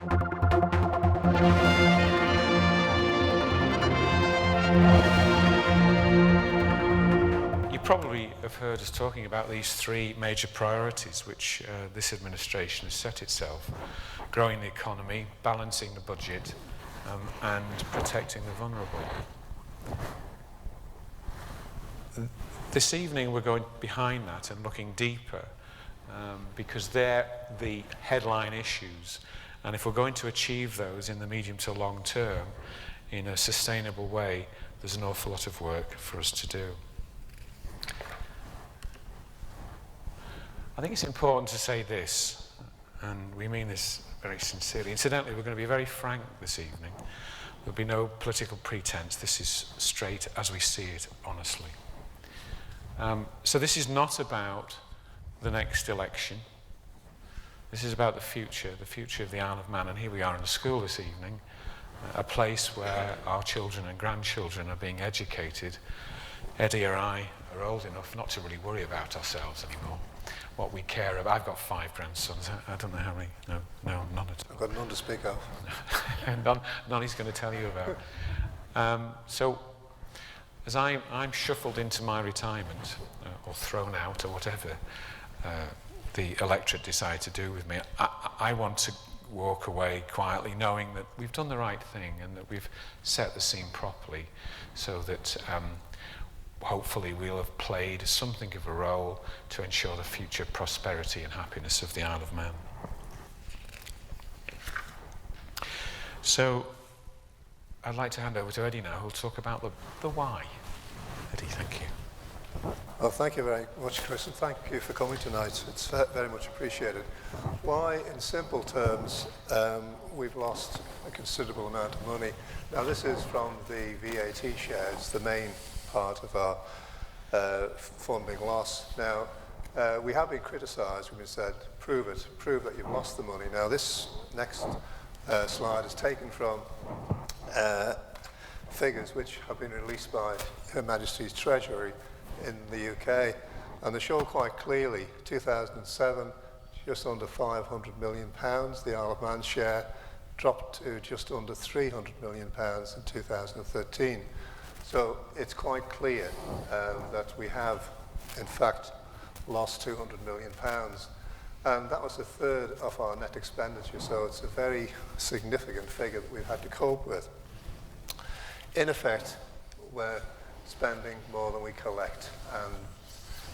You probably have heard us talking about these three major priorities which this administration has set itself: growing the economy, balancing the budget, and protecting the vulnerable. This evening we're going behind that and looking deeper, because they're the headline issues, and if we're going to achieve those in the medium to long term in a sustainable way, there's an awful lot of work for us to do. I think it's important to say this, and we mean this very sincerely. Incidentally, we're going to be very frank this evening. There'll be no political pretense. This is straight as we see it, honestly. So this is not about the next election. This is about the future of the Isle of Man. And here we are in the school this evening, a place where our children and grandchildren are being educated. Eddie or I are old enough not to really worry about ourselves anymore. What we care about. I've got 5 grandsons. I don't know how many. No, none at all. I've got none to speak of. none he's going to tell you about. So, as I'm shuffled into my retirement, or thrown out, or whatever the electorate decide to do with me, I want to walk away quietly knowing that we've done the right thing and that we've set the scene properly, so that hopefully we'll have played something of a role to ensure the future prosperity and happiness of the Isle of Man. So I'd like to hand over to Eddie now, who'll talk about the why. Eddie, thank you. Well, thank you very much, Chris, and thank you for coming tonight. It's very much appreciated. Why, in simple terms, we've lost a considerable amount of money. Now, this is from the VAT shares, the main part of our funding loss. Now, we have been criticised when we said, prove that you've lost the money. Now, this next slide is taken from figures which have been released by Her Majesty's Treasury in the UK, and they show quite clearly 2007, just under £500 million, the Isle of Man share dropped to just under £300 million in 2013. So it's quite clear that we have, in fact, lost £200 million. And that was a third of our net expenditure, so it's a very significant figure that we've had to cope with. In effect, we're spending more than we collect. And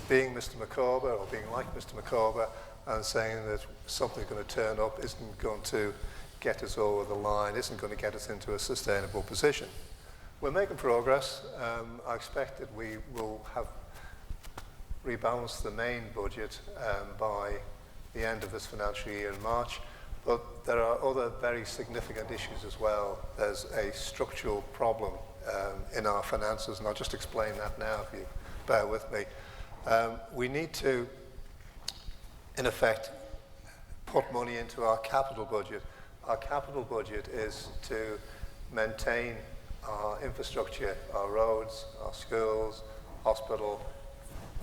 being Mr. Micawber, or being like Mr. Micawber, and saying that something's going to turn up isn't going to get us over the line, isn't going to get us into a sustainable position. We're making progress. I expect that we will have rebalanced the main budget by the end of this financial year in March, but there are other very significant issues as well. There's a structural problem in our finances, and I'll just explain that now if you bear with me. We need to, in effect, put money into our capital budget. Our capital budget is to maintain our infrastructure, our roads, our schools, hospital,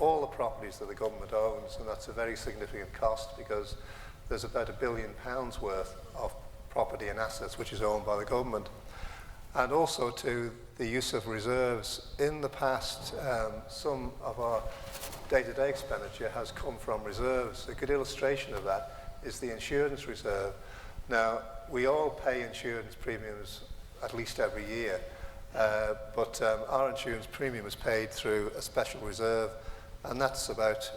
all the properties that the government owns, and that's a very significant cost because there's about £1 billion worth of property and assets which is owned by the government. And also to the use of reserves. In the past, some of our day-to-day expenditure has come from reserves. A good illustration of that is the insurance reserve. Now, we all pay insurance premiums at least every year, but our insurance premium is paid through a special reserve, and that's about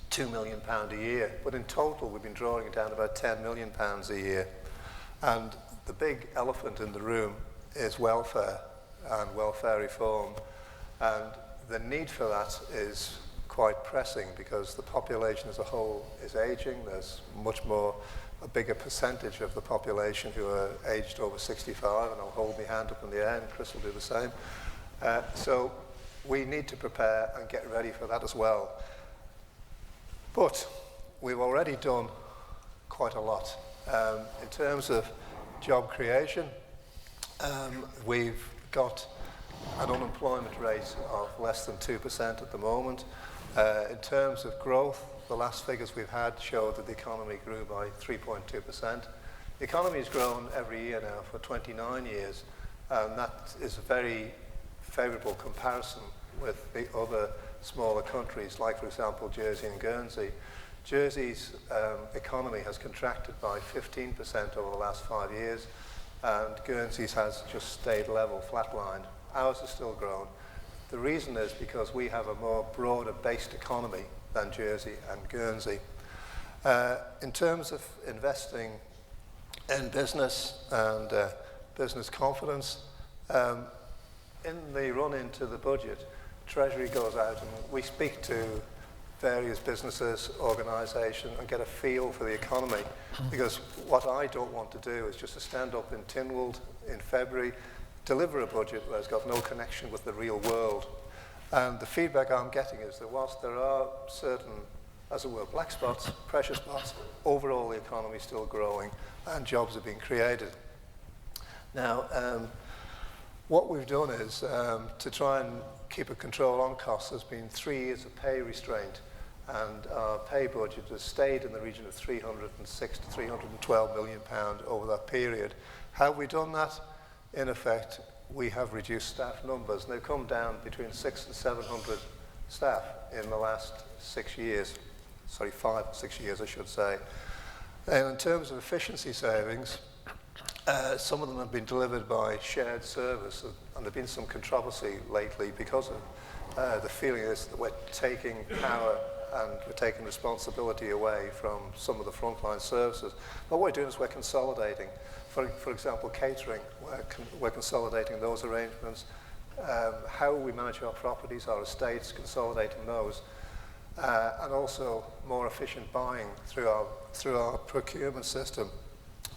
£2 million a year. But in total, we've been drawing down about £10 million a year. And the big elephant in the room is welfare and welfare reform. And the need for that is quite pressing because the population as a whole is aging. There's much more, a bigger percentage of the population who are aged over 65, and I'll hold my hand up in the air and Chris will do the same. So we need to prepare and get ready for that as well. But we've already done quite a lot. In terms of job creation, we've got an unemployment rate of less than 2% at the moment. In terms of growth, the last figures we've had show that the economy grew by 3.2%. The economy has grown every year now for 29 years, and that is a very favourable comparison with the other smaller countries, like, for example, Jersey and Guernsey. Jersey's economy has contracted by 15% over the last 5 years, and Guernsey's has just stayed level, flatlined. Ours has still grown. The reason is because we have a more broader-based economy than Jersey and Guernsey. In terms of investing in business and business confidence, in the run-in to the budget, Treasury goes out and we speak to various businesses, organisations, and get a feel for the economy. Because what I don't want to do is just to stand up in Tynwald in February, deliver a budget that's got no connection with the real world. And the feedback I'm getting is that whilst there are certain, as it were, black spots, pressure spots, overall the economy is still growing and jobs are being created. Now, what we've done is, to try and keep a control on costs, there's been 3 years of pay restraint, and our pay budget has stayed in the region of 306 to 312 million pound over that period. How have we done that? In effect, we have reduced staff numbers, and they've come down between 600 and 700 staff in the last 6 years. Sorry, 5 or 6 years, I should say. And in terms of efficiency savings, some of them have been delivered by shared service, and there's been some controversy lately because of the feeling is that we're taking power and we're taking responsibility away from some of the frontline services. But what we're doing is we're consolidating. For example, catering, we're consolidating those arrangements. How we manage our properties, our estates, consolidating those. And also more efficient buying through our procurement system.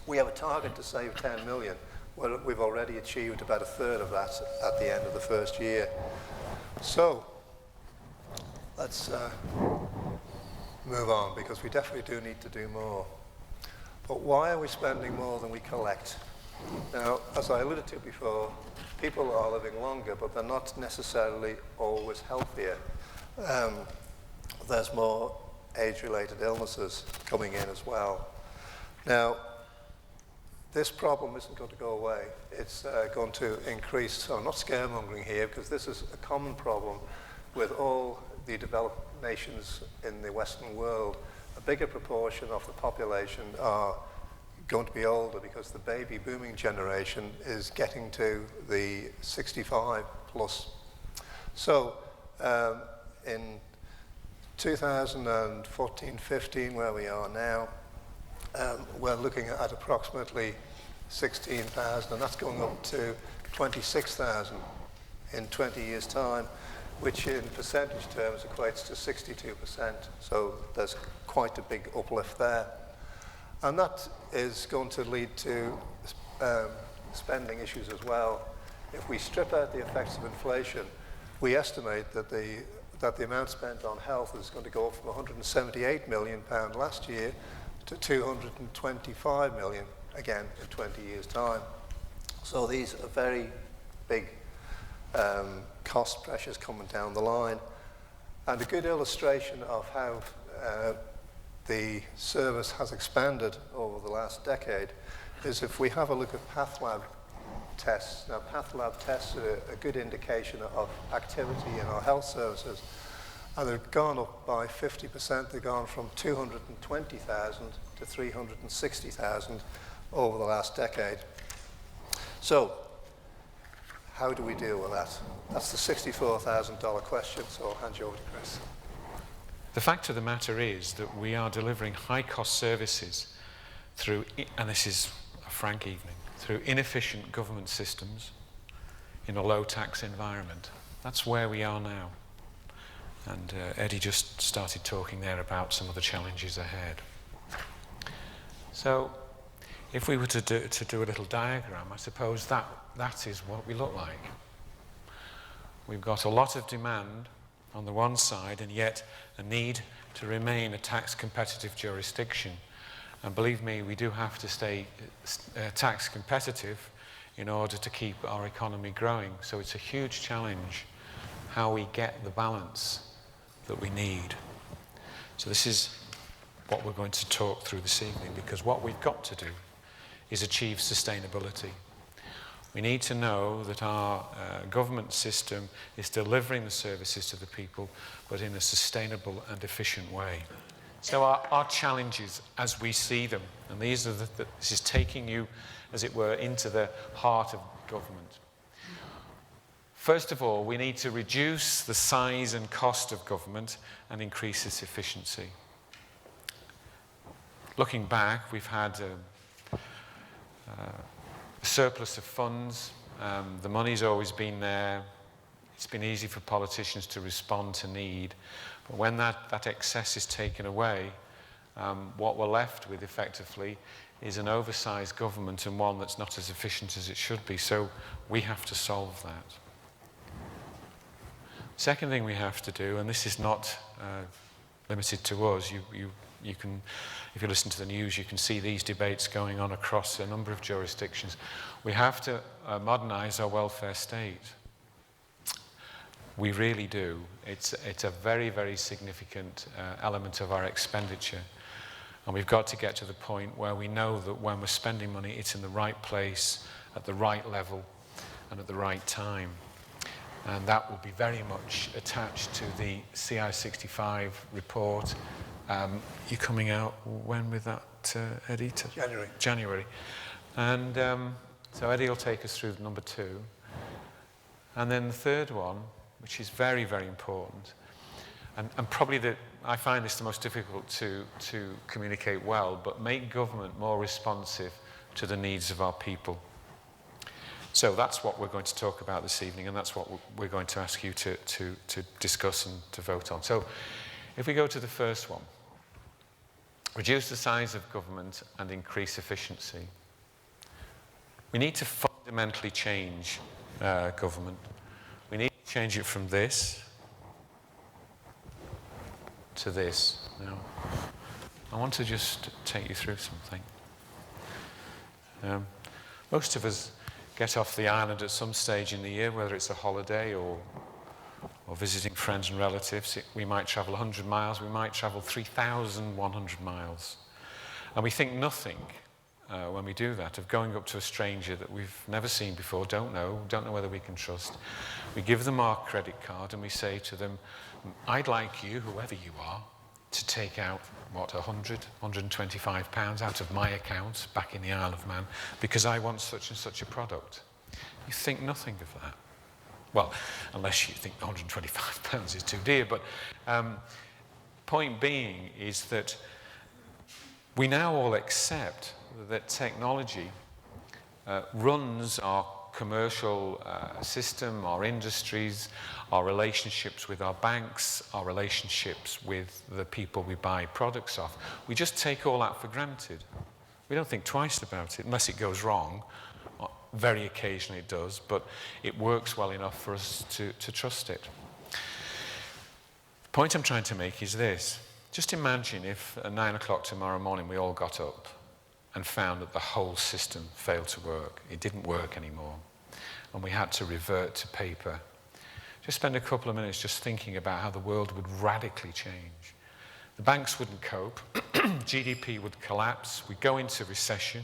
We have a target to save 10 million. Well, we've already achieved about a third of that at the end of the first year. So, let's move on, because we definitely do need to do more. But why are we spending more than we collect? Now, as I alluded to before, people are living longer, but they're not necessarily always healthier. There's more age-related illnesses coming in as well. Now, this problem isn't going to go away. It's going to increase. So I'm not scaremongering here, because this is a common problem with all the developed nations in the Western world. A bigger proportion of the population are going to be older because the baby booming generation is getting to the 65 plus. So in 2014-15, where we are now, we're looking at approximately 16,000, and that's going up to 26,000 in 20 years' time, which in percentage terms equates to 62%. So there's quite a big uplift there. And that is going to lead to spending issues as well. If we strip out the effects of inflation, we estimate that the amount spent on health is going to go up from £178 million last year to 225 million again in 20 years' time. So these are very big cost pressures coming down the line. And a good illustration of how the service has expanded over the last decade is if we have a look at path lab tests. Now, path lab tests are a good indication of activity in our health services, and they've gone up by 50%. They've gone from 220,000 to 360,000 over the last decade. So, how do we deal with that? That's the $64,000 question, so I'll hand you over to Chris. The fact of the matter is that we are delivering high-cost services through, and this is a frank evening, through inefficient government systems in a low-tax environment. That's where we are now. And Eddie just started talking there about some of the challenges ahead. So, if we were to do a little diagram, I suppose that is what we look like. We've got a lot of demand on the one side, and yet a need to remain a tax competitive jurisdiction. And believe me, we do have to stay tax competitive in order to keep our economy growing. So it's a huge challenge how we get the balance that we need. So this is what we're going to talk through this evening, because what we've got to do is achieve sustainability. We need to know that our government system is delivering the services to the people, but in a sustainable and efficient way. So our challenges as we see them, and these are this is taking you, as it were, into the heart of government. First of all, we need to reduce the size and cost of government and increase its efficiency. Looking back, we've had a surplus of funds. The money's always been there. It's been easy for politicians to respond to need. But when that excess is taken away, what we're left with effectively is an oversized government and one that's not as efficient as it should be. So we have to solve that. Second thing we have to do, and this is not limited to us, you can, if you listen to the news, you can see these debates going on across a number of jurisdictions. We have to modernize our welfare state. We really do. It's a very, very significant element of our expenditure. And we've got to get to the point where we know that when we're spending money, it's in the right place, at the right level, and at the right time. And that will be very much attached to the CI65 report. You're coming out when with that, Eddie? January. January. And so Eddie will take us through number 2. And then the third one, which is very, very important, and probably I find this the most difficult to communicate well, but make government more responsive to the needs of our people. So that's what we're going to talk about this evening, and that's what we're going to ask you to discuss and to vote on. So if we go to the first one, reduce the size of government and increase efficiency. We need to fundamentally change government. We need to change it from this to this. Now, I want to just take you through something. Most of us get off the island at some stage in the year, whether it's a holiday or visiting friends and relatives. We might travel 100 miles, we might travel 3,100 miles. And we think nothing when we do that of going up to a stranger that we've never seen before, don't know whether we can trust. We give them our credit card and we say to them, I'd like you, whoever you are, to take out, what, 125 pounds out of my account back in the Isle of Man because I want such and such a product. You think nothing of that. Well, unless you think 125 pounds is too dear, but point being is that we now all accept that technology runs our commercial system, our industries, our relationships with our banks, our relationships with the people we buy products off. We just take all that for granted. We don't think twice about it, unless it goes wrong. Very occasionally it does, but it works well enough for us to trust it. The point I'm trying to make is this. Just imagine if at 9 o'clock tomorrow morning we all got up and found that the whole system failed to work. It didn't work anymore. And we had to revert to paper. Just spend a couple of minutes just thinking about how the world would radically change. The banks wouldn't cope. GDP would collapse. We'd go into recession.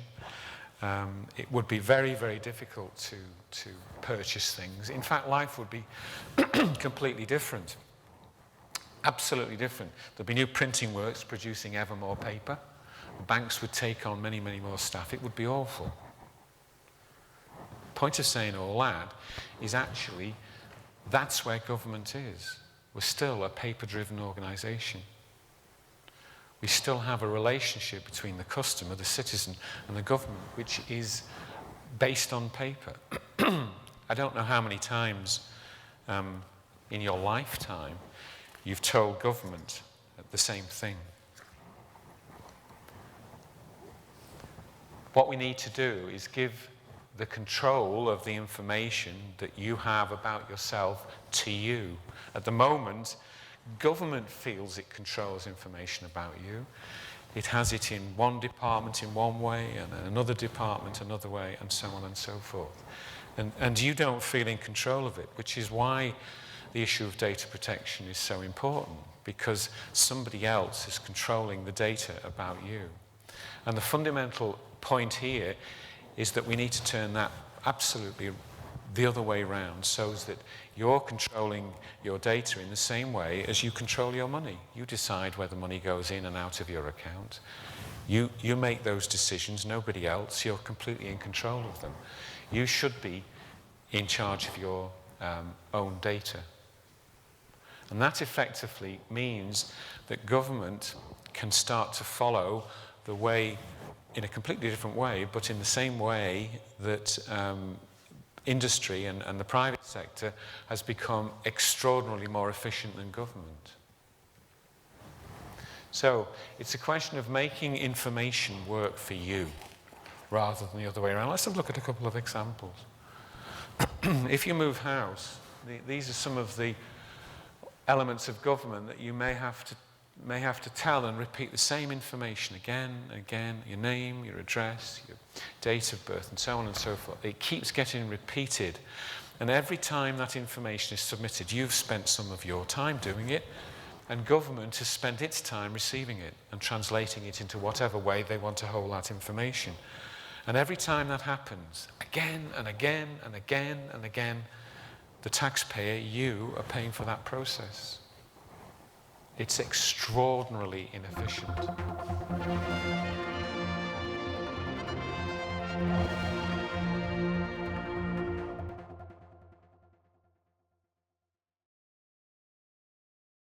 It would be very, very difficult to purchase things. In fact, life would be completely different. Absolutely different. There'd be new printing works producing ever more paper. The banks would take on many, many more staff. It would be awful. Point of saying all that is actually that's where government is. We're still a paper-driven organisation. We still have a relationship between the customer, the citizen, and the government, which is based on paper. I don't know how many times in your lifetime you've told government the same thing. What we need to do is give the control of the information that you have about yourself to you. At the moment, government feels it controls information about you. It has it in one department in one way, and another department another way, and so on and so forth. And you don't feel in control of it, which is why the issue of data protection is so important, because somebody else is controlling the data about you. And the fundamental point here is that we need to turn that absolutely the other way round, so that you're controlling your data in the same way as you control your money. You decide whether money goes in and out of your account. You make those decisions, nobody else. You're completely in control of them. You should be in charge of your own data. And that effectively means that government can start to follow the way, in a completely different way, but in the same way that industry and the private sector has become extraordinarily more efficient than government. So it's a question of making information work for you rather than the other way around. Let's have a look at a couple of examples. If you move house, these are some of the elements of government that you may have to tell and repeat the same information again and again, your name, your address, your date of birth, and so on and so forth. It keeps getting repeated. And every time that information is submitted, you've spent some of your time doing it, and government has spent its time receiving it and translating it into whatever way they want to hold that information. And every time that happens, again and again and again and again, the taxpayer, you, are paying for that process. It's extraordinarily inefficient.